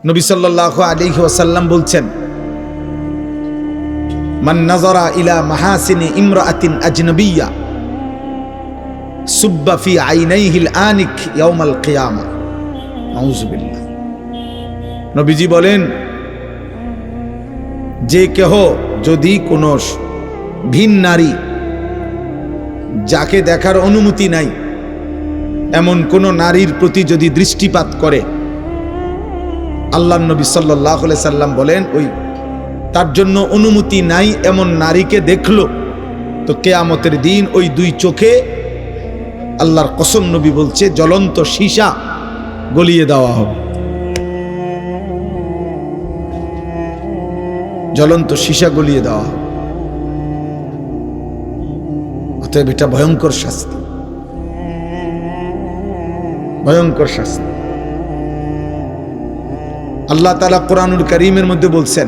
নবী সাল্লাল্লাহু আলাইহি ওয়াসাল্লাম বলছেন, মান নাযারা ইলা মাহাসিনি ইমরাআতিন আজনাবিয়্যা সুব্বা ফি আইনাইহিল আনিক ইয়াউমাল কিয়ামা। নাউযুবিল্লাহ। নবীজি বলেন, যে কেহ যদি কোনো ভিন নারী, যাকে দেখার অনুমতি নাই, এমন কোন নারীর প্রতি যদি দৃষ্টিপাত করে, আল্লাহর নবী সাল্লাল্লাহু আলাইহি সাল্লাম বলেন, ওই তার জন্য অনুমতি নাই এমন নারীকে দেখলো তো কিয়ামতের দিন ওই দুই চোখে, আল্লাহর কসম নবী বলছে, জ্বলন্ত সীসা গলিয়ে দেওয়া হবে। জ্বলন্ত সীসা গলিয়ে দেওয়া হবে। অতএব এটা ভয়ঙ্কর শাস্তি, ভয়ঙ্কর শাস্তি। আল্লাহ তাআলা কোরআনুল কারীমের মধ্যে বলছেন,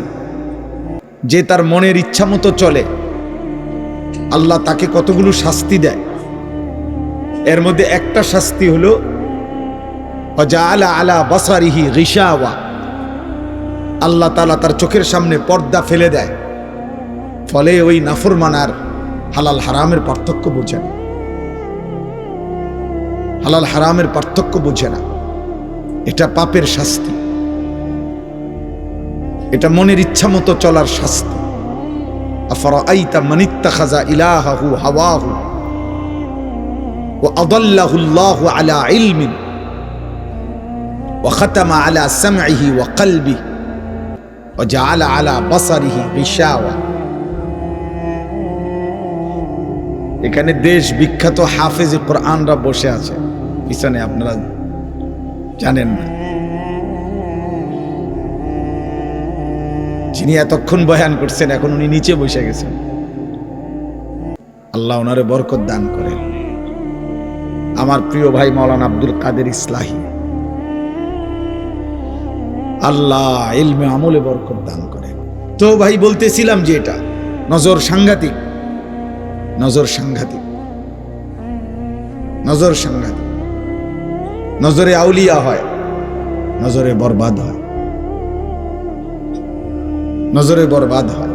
যে তার মনের ইচ্ছা মতো চলে, আল্লাহ তাকে কতগুলো শাস্তি দেয়। এর মধ্যে একটা শাস্তি হলো ওয়াজআলা আলা বাসারিহি গিশাওয়া, আল্লাহ তাআলা তার চোখের সামনে পর্দা ফেলে দেয়। ফলে ওই নাফরমানার হালাল হারামের পার্থক্য বোঝে না, হালাল হারামের পার্থক্য বোঝে না। এটা পাপের শাস্তি, এটা মনের ইচ্ছা মতো চলার শাস্তি। আফরাআইতা মান ইত্তাখাযা ইলাহাহু হাওয়াহু ওয়া আদাল্লাহু আল্লাহু আলা ইলমিন ওয়া খাতামা আলা সামঈহি ওয়া কলবিহি ওয়া জাআলা আলা বাসারিহি গিশাওয়া। এখানে দেশ বিখ্যাত হাফেজ কোরআনরা বসে আছে পিছনে, আপনারা জানেন না, যিনি এতক্ষণ বয়ান করছেন এখন উনি নিচে বসে গেছেন। আল্লাহ ওনারে বরকত দান করেন। আমার প্রিয় ভাই মাওলানা আব্দুল কাদের ইসলাহি, আল্লাহ ইলমে আমলে বরকত দান করেন। তো ভাই বলতেছিলাম যে এটা নজর সাংঘাতিক, নজর সাংঘাতিক, নজর সাংঘাতিক। নজরে আউলিয়া হয়, নজরে বরবাদ হয়, নজরে বরবাদ হয়।